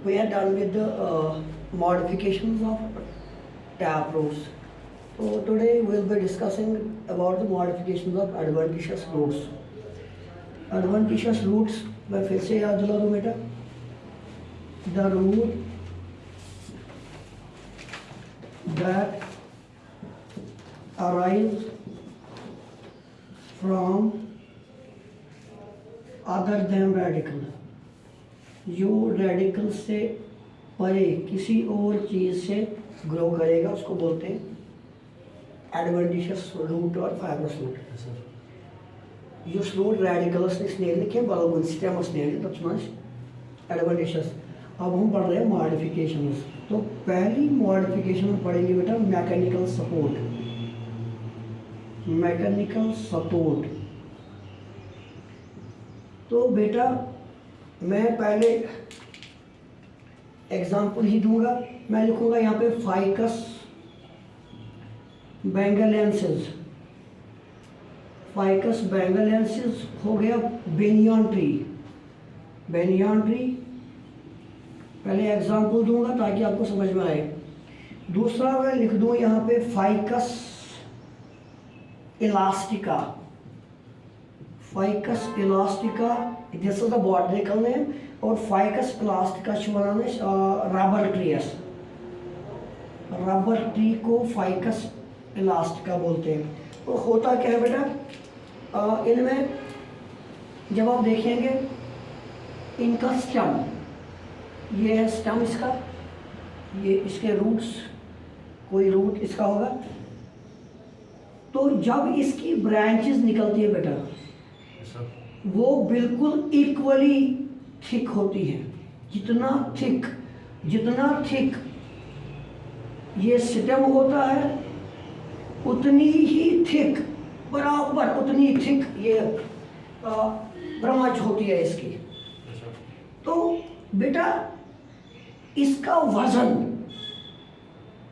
we are done with the modifications of tap roots. So today we'll be discussing about the modifications of adventitious roots. Adventitious roots, मैं फिर से याद दिला दूँ बेटा. The root that arise from other than radical. जो radical से परे किसी और चीज़ से ग्रो करेगा उसको बोलते हैं एडवेंटिशियस रूट और fibrous root. Jūs root radicals sniegļiem, balgun sistēmas sniegļi, tas mēs adventitious. अब हम पढ़ रहे हैं मॉडिफिकेशंस. तो पहली मॉडिफिकेशन हम पढ़ेंगे बेटा मैकेनिकल सपोर्ट. Mechanical support. तो बेटा मैं पहले एग्जाम्पल ही दूंगा. मैं लिखूंगा यहाँ पे फाइकस बेंगलेंसिस. फाइकस बेंगलेंसिस हो गया बेनियन ट्री. बेनियन ट्री पहले एग्जाम्पल दूंगा ताकि आपको समझ में आए. दूसरा मैं लिख दूँ यहाँ पे ficus elastica. Ficus elastica this is the botanical name. और ficus elastica rubber trees. Rubber tree को फाइकस इलास्टिका बोलते हैं. तो होता क्या है बेटा, इनमें जब आप देखेंगे इनका स्टेम, ये है स्टेम इसका, ये इसके रूट्स, कोई रूट इसका होगा. तो जब इसकी ब्रांचेस निकलती है बेटा वो बिल्कुल इक्वली थिक होती है. जितना थिक ये स्टेम होता है उतनी ही थिक, बराबर उतनी थिक ये ब्रांच होती है इसकी. तो बेटा इसका वजन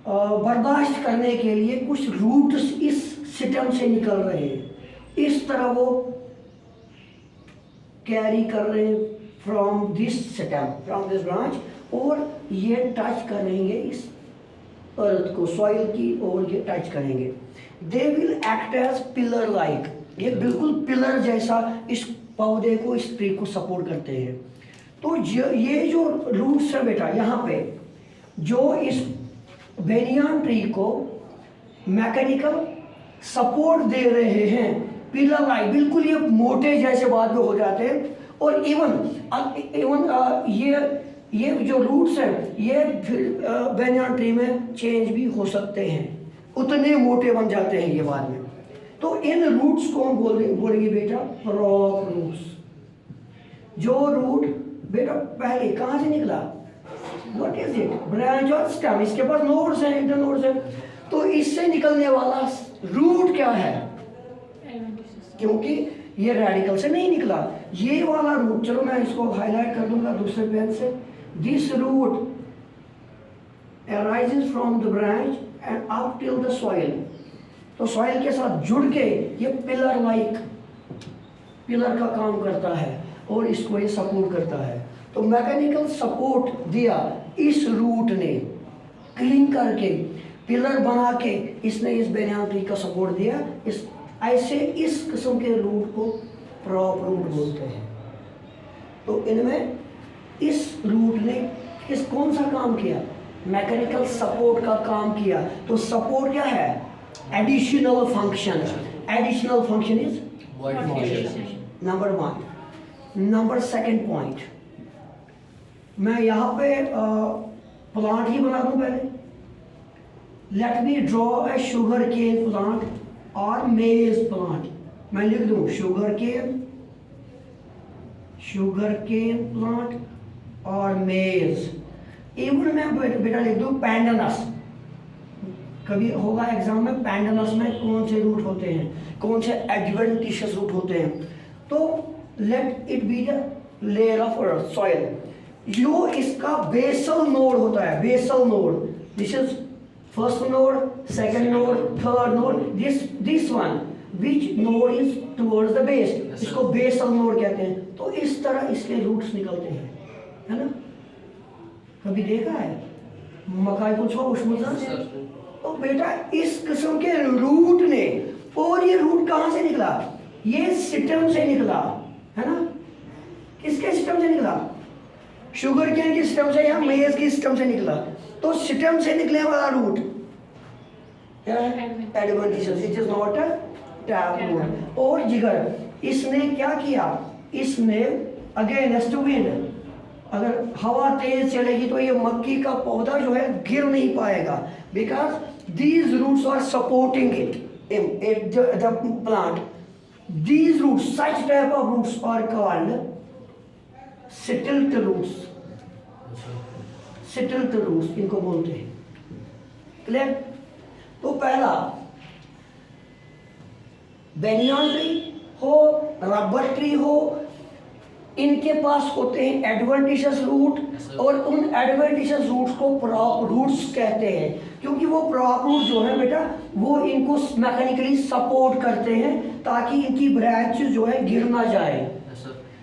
बर्दाश्त करने के लिए कुछ रूट्स इस स्टेम से निकल रहे हैं. इस तरह वो कैरी कर रहे हैं from this stem, from this branch, और ये टच करेंगे इस अर्थ को, सॉइल की, और ये टच करेंगे. They will act as pillar like. ये बिल्कुल पिलर जैसा इस पौधे को, इस ट्री को सपोर्ट करते हैं. तो ये जो रूट्स है बेटा यहाँ पे जो इस बेनियन ट्री को मैकेनिकल सपोर्ट दे रहे हैं, पिलर लाइक, बिल्कुल ये मोटे जैसे बाद में हो जाते हैं. और इवन ये जो रूट्स हैं ये बेनियन ट्री में चेंज भी हो सकते हैं, उतने मोटे बन जाते हैं ये बाद में. तो इन रूट्स को हम बोलेंगे बेटा प्रॉप रूट्स. जो रूट बेटा पहले कहाँ से निकला, व्हाट इज इट, ब्रांच और स्टेम, इसके पास नोड्स हैं, इंटरनोड्स हैं. तो इससे निकलने वाला रूट क्या है, क्योंकि ये रेडिकल से नहीं निकला, ये वाला रूट. चलो मैं इसको हाईलाइट कर दूंगा दूसरे पेन से. This root arises from the branch and up till the soil. तो सॉइल के साथ जुड़ के ये पिलर लाइक, पिलर का काम करता है और इसको ये सपोर्ट करता है. तो मैकेनिकल सपोर्ट दिया इस रूट ने, क्लीन करके पिलर बना के इसने इस बेनियन ट्री का सपोर्ट दिया. इस किस्म के रूट को प्रॉप रूट बोलते हैं. तो इनमें इस रूट ने कौन सा काम किया, मैकेनिकल सपोर्ट का काम किया. तो सपोर्ट क्या है, additional function. Additional function is number 1. Number second point, मैं यहाँ पे प्लांट ही बना दूँ पहले. Let me draw a sugar cane plant और मेज प्लांट. मैं लिख दूँ शुगर केन प्लांट और मेज. इवन मैं बेटा लिख दूँ पैंडनस. कभी होगा एग्जाम में, पैंडनस में कौन से रूट होते हैं, कौन से एडवेंटिशियस रूट होते हैं. तो let it be the layer of earth, soil. जो इसका बेसल नोड होता है, basal node, this is first node, second node, third node, this one which node is towards the base, इसको बेसल नोड कहते हैं. तो इस तरह इसके रूट्स निकलते हैं, है ना. कभी देखा है मकाई को छो उसमें तो बेटा इस किस्म के रूट ने, और ये रूट कहाँ से निकला, ये सिस्टम से निकला है ना, किसके सिस्टम से निकला, शुगर केन की सिस्टम से या मेज की सिस्टम से निकला। तो सिस्टम से निकले वाला root adventitious, it is not a tap root. और जिगर इसने क्या किया, इसने अगेंस्ट विंड, अगर हवा तेज चलेगी तो ये मक्की का पौधा जो है गिर नहीं पाएगा, because these roots are supporting it the plant. These roots, such type of roots are called stilt roots, stilt roots इनको बोलते हैं। क्लियर? तो पहला बेनियन ट्री हो, रबर ट्री हो, इनके पास होते हैं एडवेंटिशियस रूट, और उन एडवेंटिशियस रूट्स को प्रॉप रूट्स कहते हैं, क्योंकि वो प्रॉप रूट जो है बेटा वो इनको मैकेनिकली सपोर्ट करते हैं ताकि इनकी ब्रांच जो है गिर ना जाए,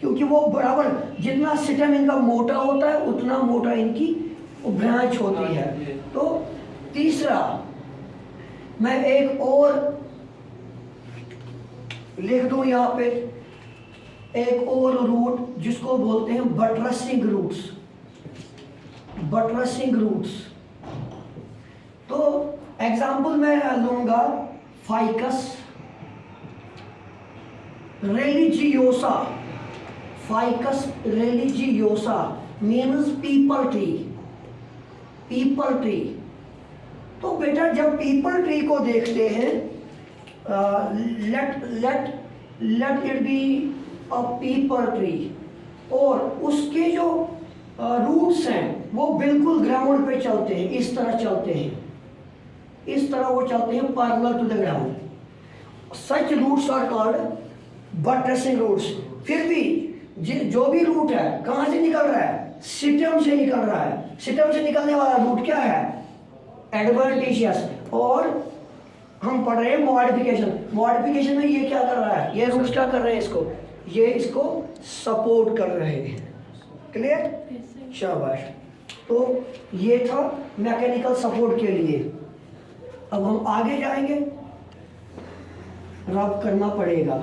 क्योंकि वो बराबर जितना सिस्टम इनका मोटा होता है उतना मोटा इनकी ब्रांच होती है। तो तीसरा मैं एक और लिख दूं यहाँ पे, एक और रूट जिसको बोलते हैं बटरसिंग रूट्स, बटरसिंग रूट्स। तो एग्जांपल मैं लूंगा ficus religiosa, ficus religiosa means people tree, people tree. तो बेटा जब पीपल ट्री को देखते हैं, late it be a people tree, और उसके जो रूट्स हैं वो बिल्कुल ग्राउंड पे चलते हैं, इस तरह चलते हैं, इस तरह वो चलते हैं parallel to the ground. Such roots are called buttressing roots. फिर भी जो भी रूट है कहाँ से निकल रहा है, सिस्टम से निकल रहा है। सिस्टम से निकलने वाला रूट क्या है, एडवेंटिशियस। और हम पढ़ रहे हैं मॉडिफिकेशन, मॉडिफिकेशन में ये क्या कर रहा है, ये रूट्स क्या कर रहे हैं, इसको ये इसको सपोर्ट कर रहे हैं। क्लियर? शाबाश। तो ये था मैकेनिकल सपोर्ट के लिए। अब हम आगे जाएंगे, रब करना पड़ेगा।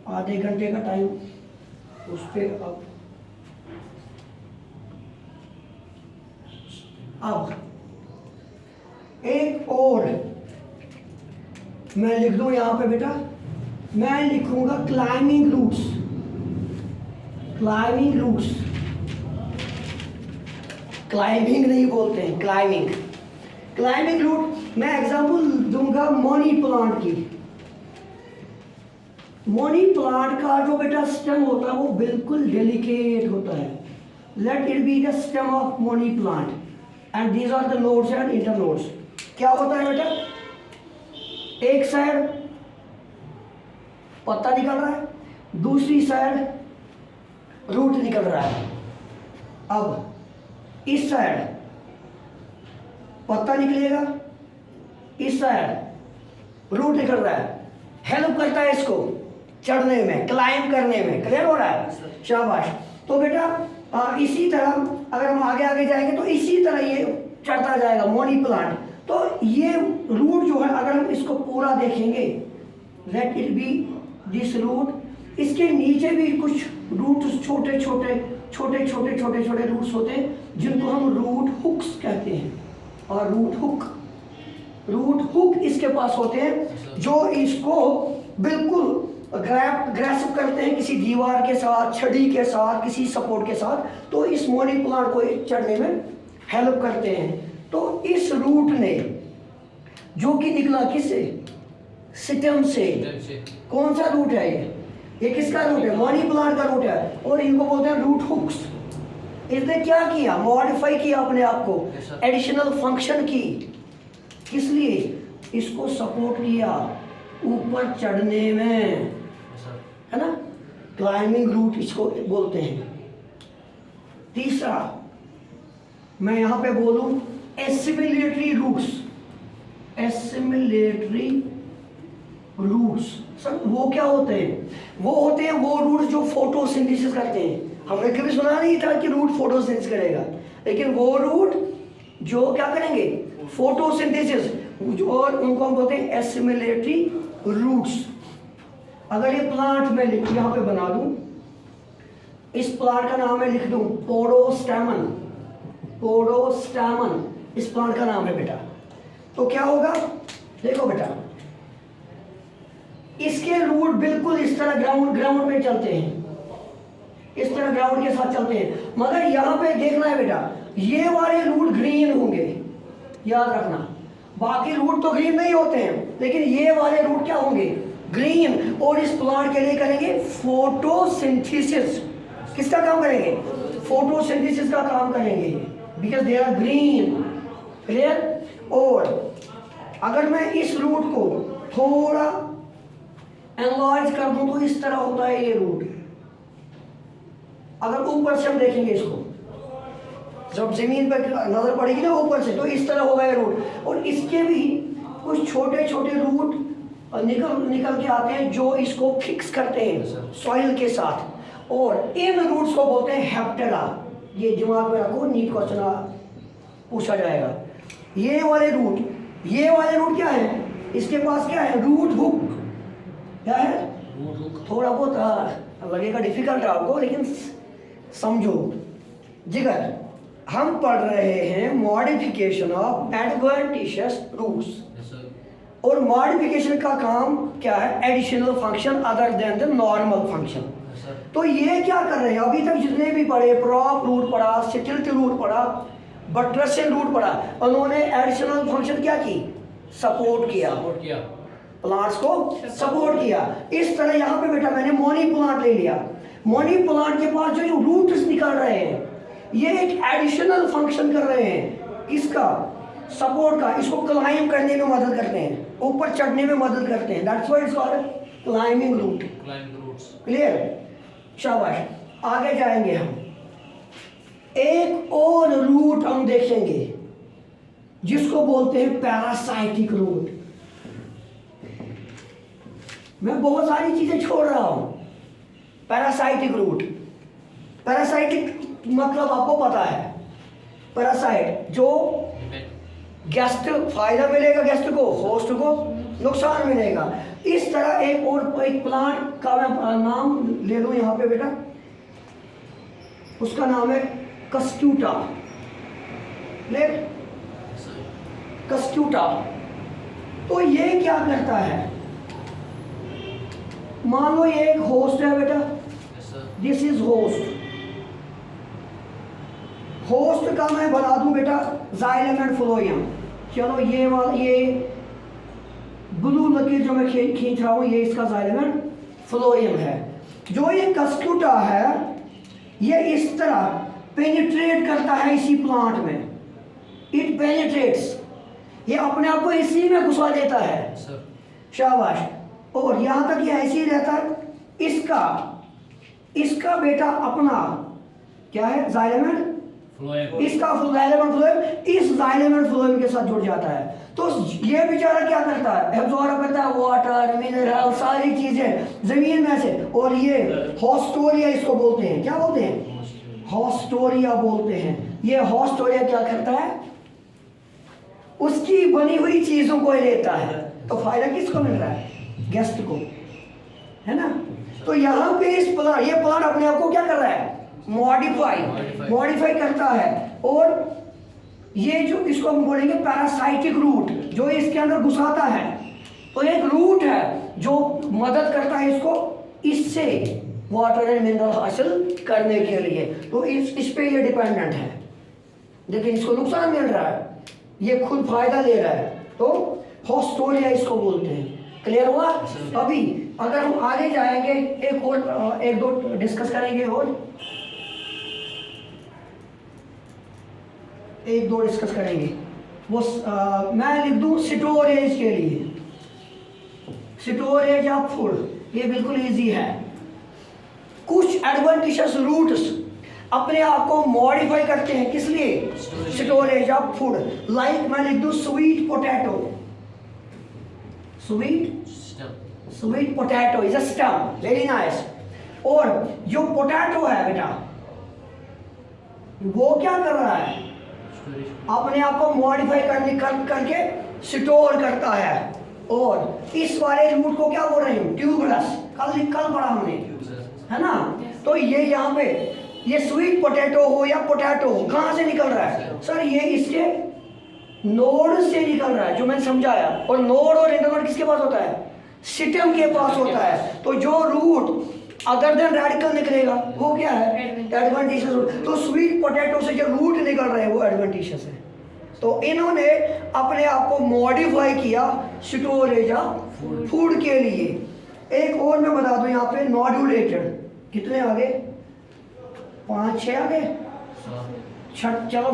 आधे घंटे का टाइम उस पर। अब एक और मैं लिख दूं यहां पे बेटा, मैं लिखूंगा climbing roots, climbing roots, climbing नहीं बोलते हैं, क्लाइंबिंग, क्लाइंबिंग रूट। मैं एग्जांपल दूंगा मनी प्लांट की। मनी प्लांट का जो बेटा स्टेम होता है वो बिल्कुल डेलिकेट होता है। Let it be the stem of money plant and these are the nodes and internodes. क्या होता है बेटा, एक साइड पत्ता निकल रहा है, दूसरी साइड रूट निकल रहा है। अब इस साइड पत्ता निकलेगा, इस साइड रूट निकल रहा है, हेल्प करता है इसको चढ़ने में, क्लाइंब करने में। क्लियर हो रहा है? शाबाश। तो बेटा इसी तरह अगर हम आगे आगे जाएंगे तो इसी तरह ये चढ़ता जाएगा मनी प्लांट। तो ये रूट जो है अगर हम इसको पूरा देखेंगे, let it be this root, इसके नीचे भी कुछ रूट छोटे छोटे छोटे छोटे छोटे छोटे रूट्स होते हैं जिनको हम रूट हुक्स कहते हैं। और रूट हुक इसके पास होते हैं जो इसको बिल्कुल ग्रैस्प करते हैं किसी दीवार के साथ, छड़ी के साथ, किसी सपोर्ट के साथ, तो इस मनी प्लांट को चढ़ने में हेल्प करते हैं। तो इस रूट ने जो कि निकला किससे, स्टेम से। कौन सा रूट है ये किसका रूट है, मनी प्लांट का रूट है, और इनको बोलते हैं रूट हुक्स। इसने क्या किया, मॉडिफाई किया अपने आप को, एडिशनल फंक्शन की। किस लिए, इसको सपोर्ट किया ऊपर चढ़ने में, है ना, क्लाइंबिंग रूट इसको बोलते हैं। तीसरा मैं यहां पे बोलूं assimilatory roots, assimilatory roots. Sir वो क्या होते हैं? वो होते हैं वो रूट जो फोटोसिंथेसिस करते हैं। हमने कभी सुना नहीं था कि रूट फोटोसिंथेसिस करेगा, लेकिन वो रूट जो क्या करेंगे? फोटोसिंथेसिस, और उनको हम बोलते हैं एसिमिलेटरी रूट्स। अगर ये प्लांट में यहाँ पे बना दूं, इस प्लांट का नाम मैं लिख दूं पोडोस्टैमन, पोडोस्टैमन इस प्लांट का नाम है बेटा, तो क्या होगा? देखो बेटा, इसके रूट बिल्कुल इस तरह ग्राउंड में चलते हैं, इस तरह ग्राउंड के साथ चलते हैं, मगर यहाँ पे देखना है बेटा, ये वाले रूट ग्रीन होंगे, याद रखना। बाकी रूट तो ग्रीन नहीं होते हैं, लेकिन ये वाले रूट क्या होंगे? ग्रीन। और इस प्लांट के लिए करेंगे फोटोसिंथेसिस। किसका काम करेंगे? फोटोसिंथेसिस का काम करेंगे, because they are green. Clear? और अगर मैं इस रूट को थोड़ा एनालाइज कर दूं तो इस तरह होता है ये रूट। अगर ऊपर से हम देखेंगे इसको, जब जमीन पर नजर पड़ेगी ना ऊपर से, तो इस तरह होगा ये रूट। और इसके भी कुछ छोटे छोटे रूट निकल के आते हैं जो इसको फिक्स करते हैं सॉइल के साथ, और इन रूट्स को बोलते हैं हेप्टेरा। ये दिमाग में रखो, नीट क्वेश्चन पूछा जाएगा। ये वाले रूट क्या है? इसके पास क्या है? Root hook. क्या है? थोड़ा बहुत लगेगा डिफिकल्ट आपको, लेकिन समझो जिगर, हम पढ़ रहे हैं मॉडिफिकेशन ऑफ एडवेंटिशियस रूट्स, और मॉडिफिकेशन का काम क्या है? Additional function other than the normal function. तो ये क्या कर रहे हैं? अभी तक जितने भी पढ़े, प्रॉप रूट पढ़ा, सेटिल्ट रूट पढ़ा, बटरसन रूट पढ़ा, उन्होंने एडिशनल फंक्शन क्या की? सपोर्ट किया प्लांट्स को, सपोर्ट किया। इस तरह यहाँ पे बेटा मैंने मोनी प्लांट ले लिया। मोनी प्लांट के पास जो रूट्स निकल रहे हैं, ये एक एडिशनल फंक्शन कर रहे हैं। किसका? सपोर्ट का। इसको क्लाइंब करने में मदद करते हैं, ऊपर चढ़ने में मदद करते हैं। That's why it's called climbing root. Clear? शाबाश। आगे जाएंगे हम, एक और रूट हम देखेंगे जिसको बोलते हैं पैरासाइटिक रूट। मैं बहुत सारी चीजें छोड़ रहा हूं। पैरासाइटिक रूट, पैरासाइटिक मतलब आपको पता है, पैरासाइट जो गेस्ट फायदा मिलेगा, गेस्ट को, होस्ट को नुकसान मिलेगा। इस तरह एक प्लांट का मैं नाम ले लूं यहाँ पे बेटा, उसका नाम है कस्क्यूटा। ले कस्क्यूटा। तो ये क्या करता है? मान लो ये एक होस्ट है बेटा, दिस इज होस्ट। होस्ट का मैं बना दूं बेटा जाइलम एंड फ्लोएम। चलो ये ब्लू लकीर जो मैं खींच रहा हूं, ये इसका जाइलम एंड फ्लोएम है। जो ये कस्क्यूटा है, ये इस तरह पेनिट्रेट करता है इसी प्लांट में। इट पेनिट्रेट्स, ये अपने आप को इसी में घुसा देता है। शाबाश। और यहां तक ये ऐसे ही रहता है। इसका बेटा अपना क्या है? जाइलम एंड इसका जाइलम एंड फ्लोएम इस जाइलम एंड फ्लोएम के साथ जुड़ जाता है। तो ये बेचारा क्या करता है? एब्जॉर्ब करता है वाटर, मिनरल, सारी चीजें जमीन में से। और ये हॉस्टोरिया इसको बोलते हैं। क्या बोलते हैं? हॉस्टोरिया बोलते हैं। ये हॉस्टोरिया क्या करता है? उसकी बनी हुई चीजों को लेता है। तो फायदा किसको मिल रहा है? गेस्ट को, है ना? तो यहाँ पे ये प्लांट अपने आप को क्या कर रहा है? मॉडिफाई करता है। और ये जो इसको हम बोलेंगे पैरासाइटिक रूट, जो इसके अंदर घुसाता है। तो एक रूट है जो मदद करता है इसको, इससे वाटर एंड मिनरल हासिल करने के लिए। तो इस पे ये डिपेंडेंट है, लेकिन इसको नुकसान मिल रहा है, ये खुद फायदा ले रहा है। तो हॉस्टोरिया इसको बोलते हैं। क्लियर हुआ? अभी अगर हम आगे जाएंगे, एक दो डिस्कस करेंगे, और एक दो डिस्कस करेंगे। वो मैं लिख दूं स्टोरेज के लिए, स्टोरेज ऑफ फूड। ये बिल्कुल इजी है। कुछ एडवेंटिशियस रूट्स अपने आप को मॉडिफाई करते हैं, किस लिए? Storage of food. लाइक मैं लिख दूं sweet potato, sweet sweet potato is a stem, very nice. और जो पोटैटो है बेटा, वो क्या कर रहा है, अपने आप को मॉडिफाई करके स्टोर करता है। और इस वाले रूट को क्या बोल रहे हैं, ट्यूबरस, कल पढ़ा हमने, है ना। तो ये यहाँ पे ये स्वीट पोटैटो हो या पोटैटो हो, कहाँ से निकल रहा है सर, ये इसके नोड से निकल रहा है, जो मैंने समझाया। और नोड और इंटरनोड किसके पास होता है, सिस्टम के पास होता है। तो जो रूट अदर देन रेडिकल निकलेगा वो क्या है, एडवेंटिशियस रूट। तो स्वीट पोटैटो से जो रूट निकल रहे हैं वो एडवेंटिशियस है। तो इन्होंने अपने आप को मॉडिफाई किया स्टोरेज ऑफ फूड के लिए। एक और मैं बता दूं यहाँ पे, नॉड्यूलेटेड, कितने आगे, 5-6 आगे, चलो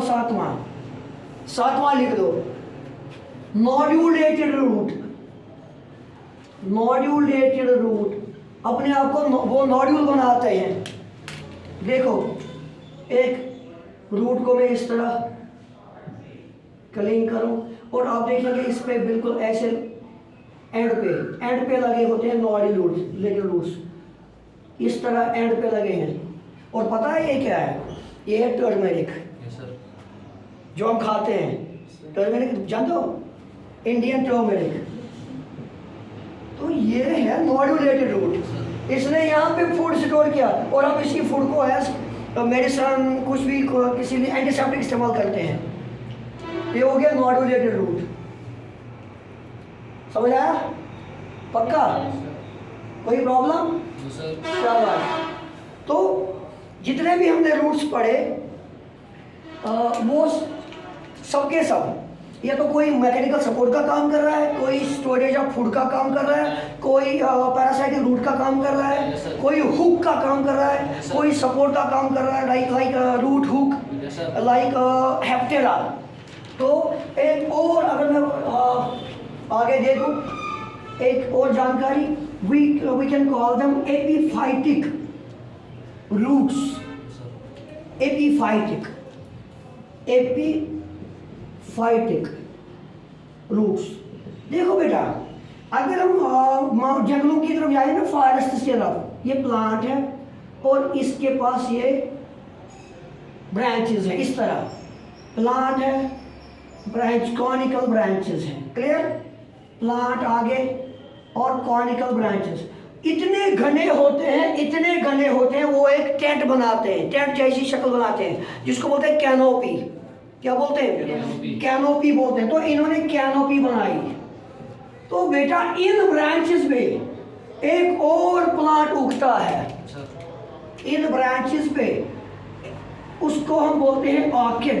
सातवां लिख दो, नॉड्यूलेटेड रूट। नॉड्यूलेटेड रूट अपने आप को वो नॉड्यूल बनाते हैं। देखो एक रूट को मैं इस तरह क्लीन करूं और आप देखेंगे इस पे बिल्कुल ऐसे एंड पे लगे होते हैं नॉड्यूलेटेड रूट्स, इस तरह एंड पे लगे हैं। और पता है ये क्या है, ये है टर्मरिक, जो हम खाते हैं। टर्मरिक जानते हो, इंडियन टर्मरिक। तो ये है नॉड्यूलेटेड रूट, इसने यहाँ पे फूड स्टोर किया और हम इसी फूड को एज मेडिसिन, कुछ भी, किसी भी एंटीसेप्टिक इस्तेमाल करते हैं। ये हो गया नॉड्यूलेटेड रूट, समझ आया, पक्का, कोई प्रॉब्लम, शाबाश। तो जितने भी हमने रूट्स पढ़े वो सबके सब, या तो कोई मैकेनिकल सपोर्ट का काम कर रहा है, कोई स्टोरेज ऑफ फूड का काम कर रहा है, कोई पैरासाइटिक रूट का काम कर रहा है, कोई हुक का काम कर रहा है, कोई सपोर्ट का काम कर रहा है, लाइक रूट हुक, लाइक हेप्टेरा। तो एक और अगर मैं आगे दे दूँ एक और जानकारी, we can call them epiphytic roots. Epiphytic roots. देखो बेटा, अगर हम जंगलों की तरफ जाए ना, फॉरेस्ट की तरफ, ये प्लांट है और इसके पास ये ब्रांचेस है, इस तरह प्लांट है, ब्रांच, कॉनिकल ब्रांचेस हैं, क्लियर, प्लांट आगे और कॉनिकल ब्रांचेस इतने घने होते हैं, वो एक टेंट बनाते हैं, टेंट जैसी शक्ल बनाते हैं, जिसको बोलते हैं कैनोपी। क्या बोलते हैं, कैनोपी बोलते हैं। तो इन्होंने कैनोपी बनाई। तो बेटा इन ब्रांचेस पे एक और प्लांट उगता है, इन ब्रांचेस पे, उसको हम बोलते हैं ऑर्किड।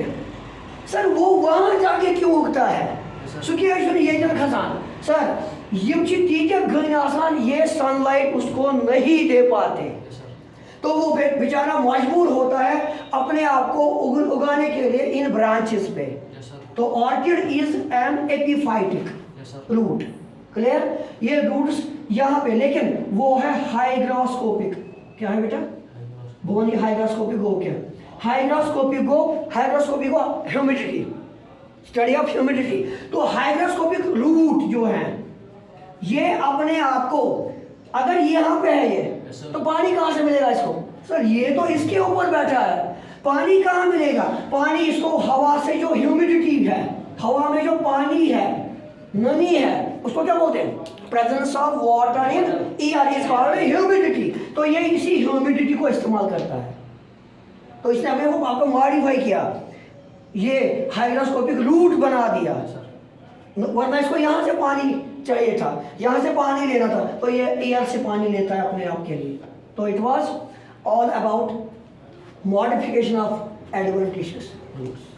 सर वो वहां जाके क्यों उगता है, ये खसान सर, यम तीजा घन आसान, ये सनलाइट उसको नहीं दे पाते, तो वो बेचारा मजबूर होता है अपने आप को उगाने के लिए इन ब्रांचेस पे। तो orchid is an epiphytic root, clear. ये रूट्स यहाँ पे, लेकिन वो है हाइग्रोस्कोपिक। क्या है बेटा, बोनी हाइग्रोस्कोपिक हो, क्या हाइग्रोस्कोपिक हो, ह्यूमिडिटी, स्टडी ऑफ ह्यूमिडिटी। तो हाइग्रोस्कोपिक रूट जो है ये अपने आप को, अगर यहाँ पे है ये, तो पानी कहाँ से मिलेगा इसको, सर ये तो इसके ऊपर बैठा है, पानी कहाँ मिलेगा, पानी इसको हवा से, जो ह्यूमिडिटी है, हवा में जो पानी है, नमी है, उसको क्या बोलते हैं, presence of water in air is called humidity. तो ये इसी ह्यूमिडिटी को इस्तेमाल करता है। तो इसने हमें वो आपको मॉडिफाई किया, ये हाइग्रोस्कोपिक रूट बना दिया, वरना इसको यहाँ से पानी चाहिए था, यहाँ से पानी लेना था, तो ये एयर से पानी लेता है अपने आप के लिए। तो it was all about modification of adventitious roots.